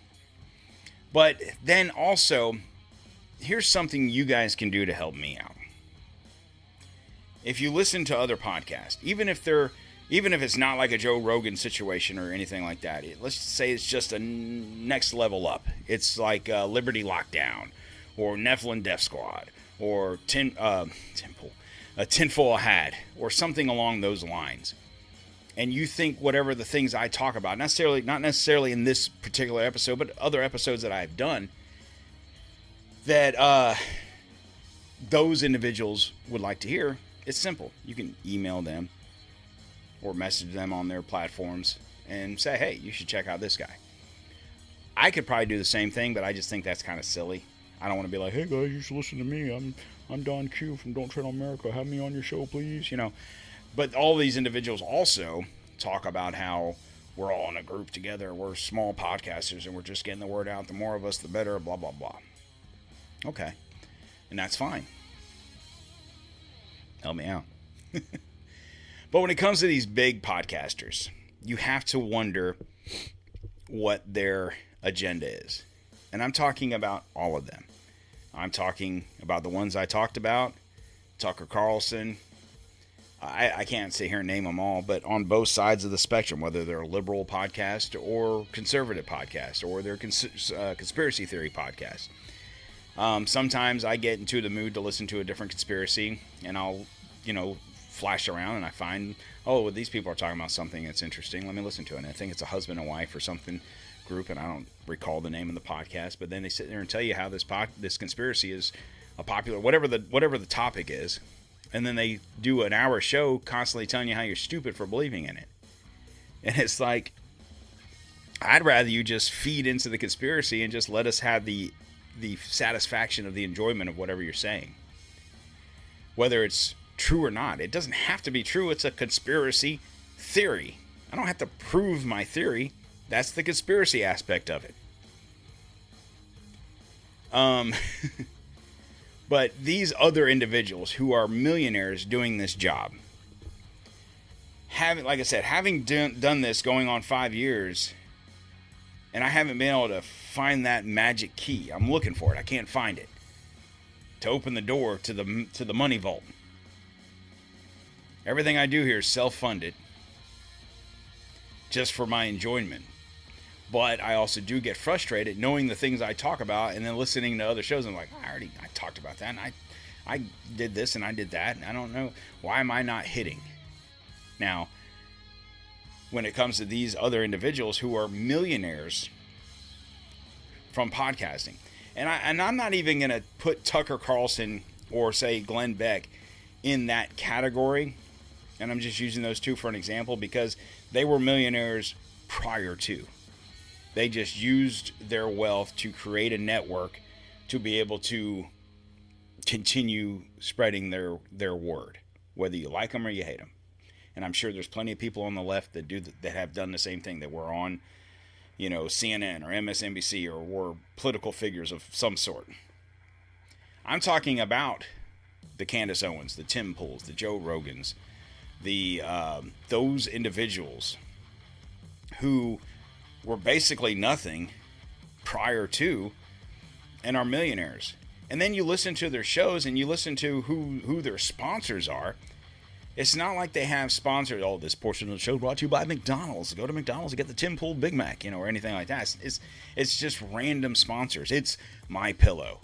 But then also, here's something you guys can do to help me out. If you listen to other podcasts, even if it's not like a Joe Rogan situation or anything like that, let's say it's just a next level up. It's like Liberty Lockdown, or Nephilim Death Squad, or a Tinfoil Hat, or something along those lines. and you think whatever the things I talk about, not necessarily in this particular episode, but other episodes that I've done, that those individuals would like to hear, it's simple. You can email them or message them on their platforms and say, hey, you should check out this guy. I could probably do the same thing, but I just think that's kind of silly. I don't want to be like, hey guys, you should listen to me. I'm Donq from Don't Tread on America. Have me on your show, please. You know, but all these individuals also talk about how we're all in a group together. We're small podcasters and we're just getting the word out. The more of us, the better, blah, blah, blah. Okay. And that's fine. Help me out. But when it comes to these big podcasters, you have to wonder what their agenda is. And I'm talking about all of them. I'm talking about the ones I talked about, Tucker Carlson. I can't sit here and name them all, but on both sides of the spectrum, whether they're a liberal podcast or conservative podcast or they're conspiracy theory podcast. Sometimes I get into the mood to listen to a different conspiracy, and I'll, flash around and I find, oh, these people are talking about something that's interesting. Let me listen to it. And I think it's a husband and wife or something group, and I don't recall the name of the podcast, but then they sit there and tell you how this conspiracy is a popular, whatever the topic is, and then they do an hour show constantly telling you how you're stupid for believing in it. And it's like, I'd rather you just feed into the conspiracy and just let us have the satisfaction of the enjoyment of whatever you're saying. Whether it's true or not. It doesn't have to be true. It's a conspiracy theory. I don't have to prove my theory. That's the conspiracy aspect of it. But these other individuals who are millionaires doing this job, having done this going on 5 years, and I haven't been able to find that magic key. I'm looking for it. I can't find it to open the door to the money vault. Everything I do here is self-funded, just for my enjoyment. But I also do get frustrated knowing the things I talk about and then listening to other shows. I'm like, I talked about that, and I did this and I did that, and I don't know, why am I not hitting? Now, when it comes to these other individuals who are millionaires from podcasting, and I'm not even going to put Tucker Carlson or say Glenn Beck in that category, and I'm just using those two for an example because they were millionaires prior to. They just used their wealth to create a network to be able to continue spreading their word, whether you like them or you hate them. And I'm sure there's plenty of people on the left that have done the same thing, that were on, CNN or MSNBC or were political figures of some sort. I'm talking about the Candace Owens, the Tim Pools, the Joe Rogans, those individuals who were basically nothing prior to and are millionaires. And then you listen to their shows and you listen to who their sponsors are. It's not like they have sponsors. Oh, this portion of the show brought to you by McDonald's. Go to McDonald's and get the Tim Pool Big Mac, or anything like that. It's just random sponsors. It's My Pillow.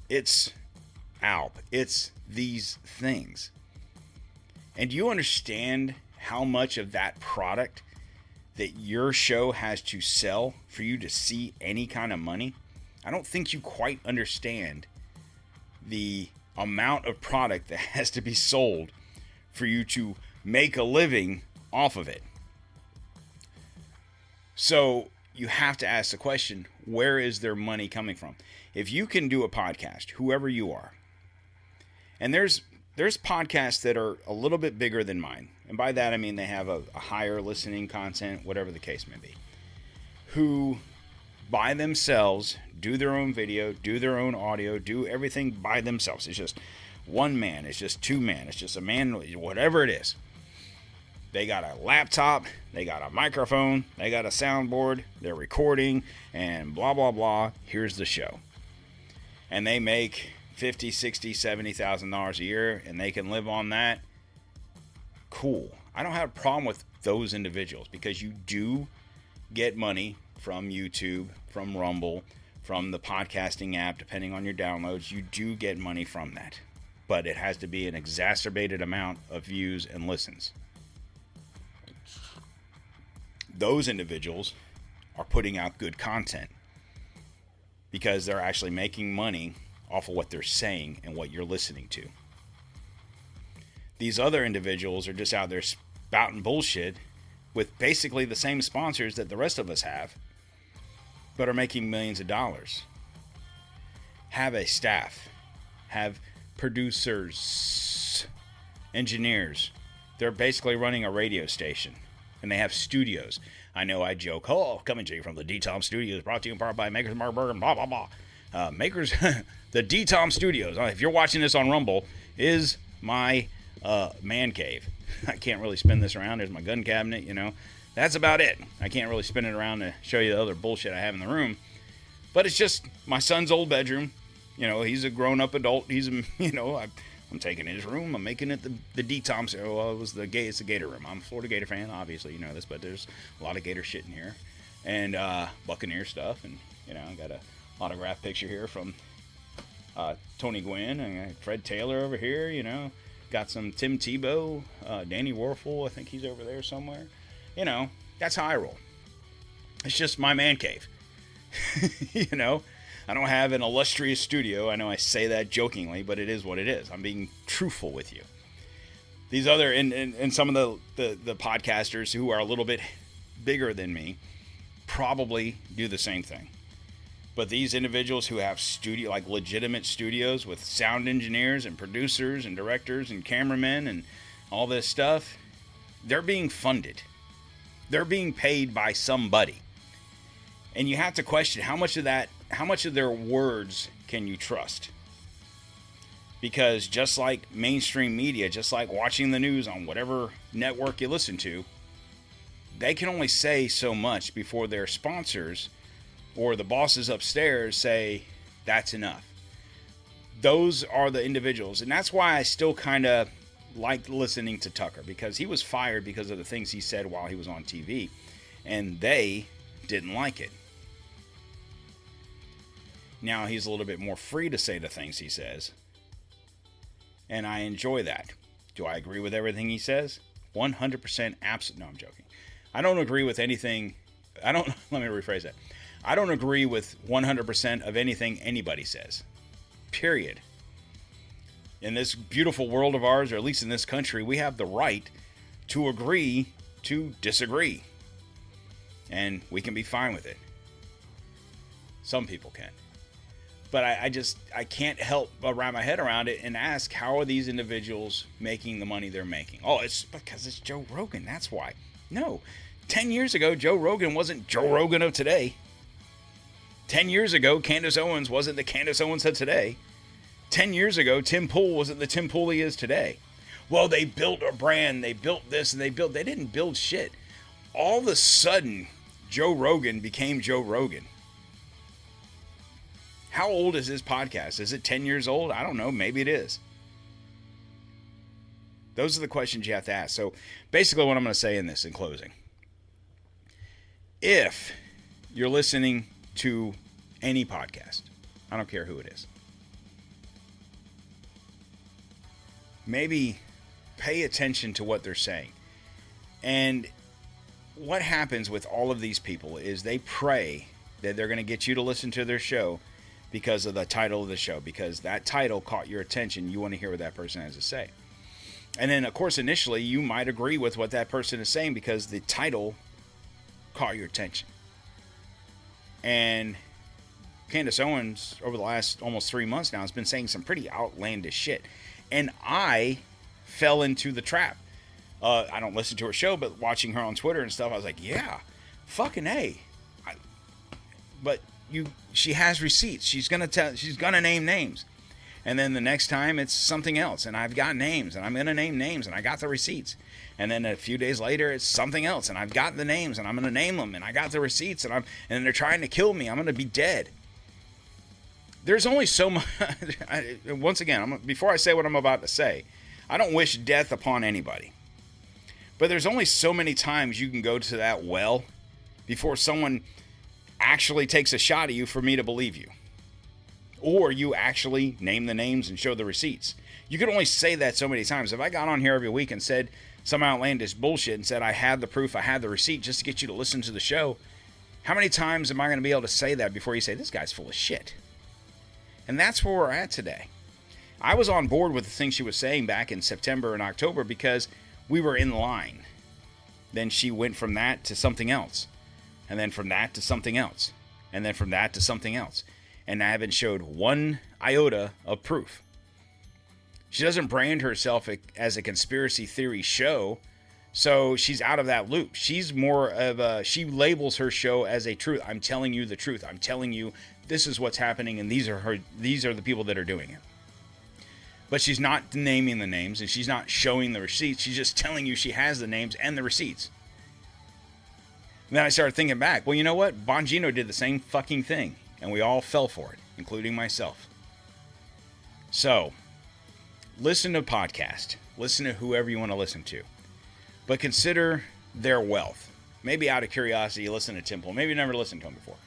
It's Alp. It's these things. And do you understand how much of that product that your show has to sell for you to see any kind of money? I don't think you quite understand the amount of product that has to be sold for you to make a living off of it. So you have to ask the question, where is their money coming from? If you can do a podcast, whoever you are, and there's podcasts that are a little bit bigger than mine, and by that I mean they have a higher listening content, whatever the case may be, who by themselves do their own video, do their own audio, do everything by themselves. It's just one man, it's just two men, it's just a man, whatever it is. They got a laptop, they got a microphone, they got a soundboard, they're recording, and blah, blah, blah. Here's the show. And they make $50,000, $60,000, $70,000 a year, and they can live on that. Cool. I don't have a problem with those individuals, because you do get money from YouTube, from Rumble, from the podcasting app, depending on your downloads. You do get money from that. But it has to be an exacerbated amount of views and listens. those individuals are putting out good content because they're actually making money off of what they're saying and what you're listening to. These other individuals are just out there spouting bullshit with basically the same sponsors that the rest of us have, but are making millions of dollars. Have a staff, have producers, engineers. They're basically running a radio station, and they have studios. I know I joke, oh, coming to you from the DTOM Studios, brought to you in part by Makers Mark Burger, blah, blah, blah. Makers, the DTOM Studios, if you're watching this on Rumble, is my man cave. I can't really spin this around. There's my gun cabinet, you know. That's about it. I can't really spin it around to show you the other bullshit I have in the room. But it's just my son's old bedroom. You know, he's a grown-up adult. He's, you know, I'm taking his room. I'm making it the DTOM. So, well, it's the Gator room. I'm a Florida Gator fan, obviously, you know this, but there's a lot of Gator shit in here. And Buccaneer stuff. And, you know, I got a autograph picture here from Tony Gwynn and Fred Taylor over here, you know. Got some Tim Tebow, Danny Warfel, I think he's over there somewhere. You know, that's how I roll. It's just my man cave. You know, I don't have an illustrious studio. I know I say that jokingly, but it is what it is. I'm being truthful with you. These other, and some of the podcasters who are a little bit bigger than me probably do the same thing. But these individuals who have like legitimate studios with sound engineers and producers and directors and cameramen and all this stuff, they're being funded. They're being paid by somebody. And you have to question how much of their words can you trust? Because just like mainstream media, just like watching the news on whatever network you listen to, they can only say so much before their sponsors or the bosses upstairs say, that's enough. Those are the individuals. And that's why I still kind of liked listening to Tucker, because he was fired because of the things he said while he was on TV. And they didn't like it. Now he's a little bit more free to say the things he says. And I enjoy that. Do I agree with everything he says? 100% absolute. No, I'm joking. I don't agree with anything. Let me rephrase that. I don't agree with 100% of anything anybody says. Period. In this beautiful world of ours, or at least in this country, we have the right to agree to disagree. And we can be fine with it. Some people can. But I can't help but wrap my head around it and ask, how are these individuals making the money they're making? Oh, it's because it's Joe Rogan. That's why. No. 10 years ago, Joe Rogan wasn't Joe Rogan of today. 10 years ago, Candace Owens wasn't the Candace Owens of today. 10 years ago, Tim Pool wasn't the Tim Pool he is today. Well, they built a brand, they built this, and they didn't build shit. All of a sudden, Joe Rogan became Joe Rogan. How old is his podcast? Is it 10 years old? I don't know. Maybe it is. Those are the questions you have to ask. So basically what I'm going to say in closing. If you're listening to any podcast, I don't care who it is, maybe pay attention to what they're saying. And what happens with all of these people is they pray that they're going to get you to listen to their show because of the title of the show, because that title caught your attention. You want to hear what that person has to say. And then, of course, initially, you might agree with what that person is saying because the title caught your attention. And Candace Owens, over the last almost 3 months now, has been saying some pretty outlandish shit. And I fell into the trap. I don't listen to her show, but watching her on Twitter and stuff, I was like, yeah, fucking A. But she has receipts. She's gonna name names. And then the next time it's something else. And I've got names, and I'm going to name names, and I got the receipts. And then a few days later, it's something else, and I've got the names, and I'm going to name them, and I got the receipts, and they're trying to kill me. I'm going to be dead. There's only so much. Once again, before I say what I'm about to say, I don't wish death upon anybody. But there's only so many times you can go to that well before someone actually takes a shot at you for me to believe you. Or you actually name the names and show the receipts. You can only say that so many times. If I got on here every week and said some outlandish bullshit and said, I had the proof, I had the receipt just to get you to listen to the show, how many times am I going to be able to say that before you say, this guy's full of shit? And that's where we're at today. I was on board with the things she was saying back in September and October because we were in line. Then she went from that to something else. And then from that to something else. And then from that to something else. And I haven't showed one iota of proof. She doesn't brand herself as a conspiracy theory show, so she's out of that loop. She's more of a, she labels her show as a truth. I'm telling you the truth. I'm telling you this is what's happening, and these are the people that are doing it. But she's not naming the names, and she's not showing the receipts. She's just telling you she has the names and the receipts. And then I started thinking back, well, you know what? Bongino did the same fucking thing, and we all fell for it, including myself. So, listen to podcast. Listen to whoever you want to listen to. But consider their wealth. Maybe out of curiosity, you listen to Tim Pool. Maybe you never listened to him before.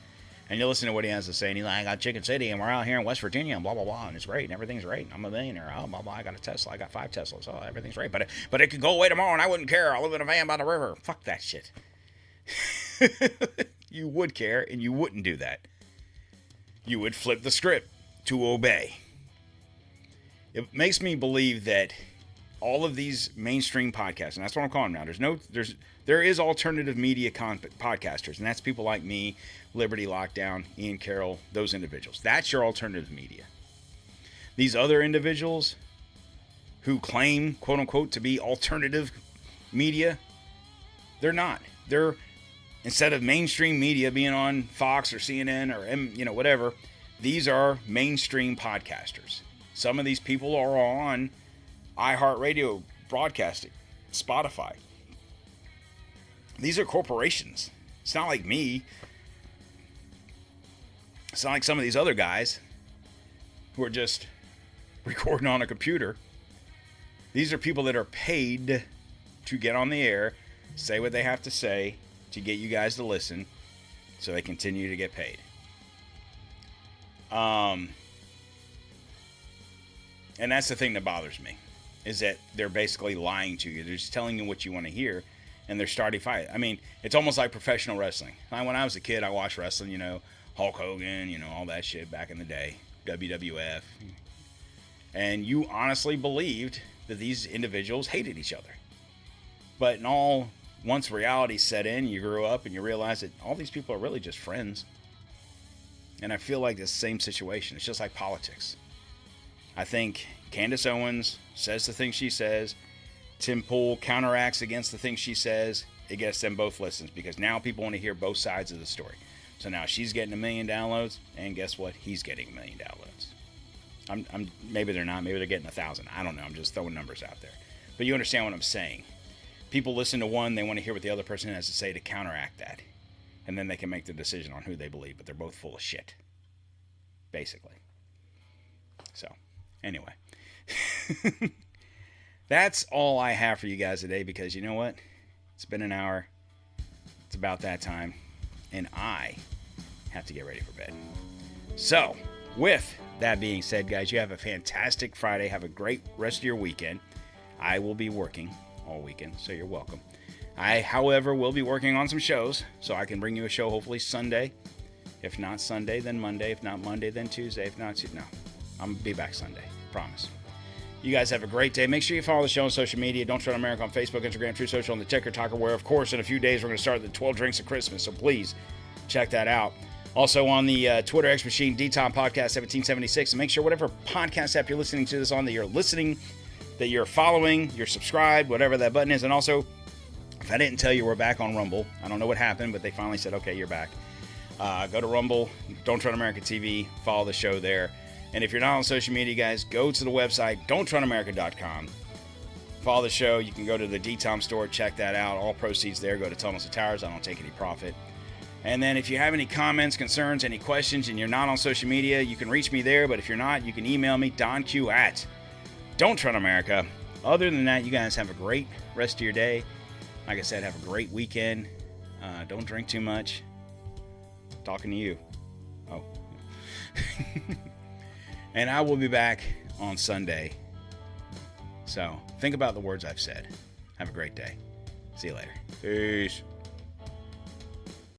And you listen to what he has to say, and he's like, I got Chicken City, and we're out here in West Virginia, and blah, blah, blah, and it's great, and everything's great. I'm a millionaire. Oh, blah, blah, I got a Tesla. I got 5 Teslas. Oh, everything's great. But it could go away tomorrow, and I wouldn't care. I live in a van by the river. Fuck that shit. You would care, and you wouldn't do that. You would flip the script to obey. It makes me believe that all of these mainstream podcasts, and that's what I'm calling them now. There is alternative media podcasters, and that's people like me, Liberty Lockdown, Ian Carroll, those individuals. That's your alternative media. These other individuals who claim, quote unquote, to be alternative media, they're not. They're, instead of mainstream media being on Fox or CNN or whatever, these are mainstream podcasters. Some of these people are on iHeartRadio broadcasting, Spotify. These are corporations. It's not like me. It's not like some of these other guys who are just recording on a computer. These are people that are paid to get on the air, say what they have to say to get you guys to listen so they continue to get paid. And that's the thing that bothers me, is that they're basically lying to you. They're just telling you what you want to hear, and they're starting fight. I mean, it's almost like professional wrestling. When I was a kid, I watched wrestling, Hulk Hogan, all that shit back in the day, WWF. And you honestly believed that these individuals hated each other. But once reality set in, you grew up and you realize that all these people are really just friends. And I feel like it's the same situation. It's just like politics. I think Candace Owens says the things she says. Tim Pool counteracts against the things she says. It gets them both listens because now people want to hear both sides of the story. So now she's getting 1 million downloads, and guess what? He's getting 1 million downloads. Maybe they're not. Maybe they're getting 1,000. I don't know. I'm just throwing numbers out there. But you understand what I'm saying. People listen to one, they want to hear what the other person has to say to counteract that. And then they can make the decision on who they believe, but they're both full of shit. Basically. So, anyway. That's all I have for you guys today because you know what? It's been an hour. It's about that time. And I have to get ready for bed. So, with that being said, guys, you have a fantastic Friday. Have a great rest of your weekend. I will be working all weekend, so you're welcome. I, however, will be working on some shows, so I can bring you a show hopefully Sunday. If not Sunday, then Monday. If not Monday, then Tuesday. If not Tuesday, no. I'm going to be back Sunday. Promise. You guys have a great day. Make sure you follow the show on social media. Don't Tread on America on Facebook, Instagram, True Social, and the Ticker Talker, where, of course, in a few days, we're going to start the 12 Drinks of Christmas, so please check that out. Also on the Twitter X Machine, DTOM Podcast 1776. And make sure whatever podcast app you're listening to this on, that you're listening, that you're following, you're subscribed, whatever that button is. And also, if I didn't tell you, we're back on Rumble. I don't know what happened, but they finally said, okay, you're back. Go to Rumble, DontTreadonMericaTV, follow the show there. And if you're not on social media, guys, go to the website, DontTreadonMerica.com. Follow the show. You can go to the DTOM Store, check that out. All proceeds there go to Tunnels to Towers. I don't take any profit. And then if you have any comments, concerns, any questions, and you're not on social media, you can reach me there. But if you're not, you can email me, DonQ at DontTreadonMerica. Other than that, you guys have a great rest of your day. Like I said, have a great weekend. Don't drink too much. Talking to you. Oh. And I will be back on Sunday. So think about the words I've said. Have a great day. See you later. Peace.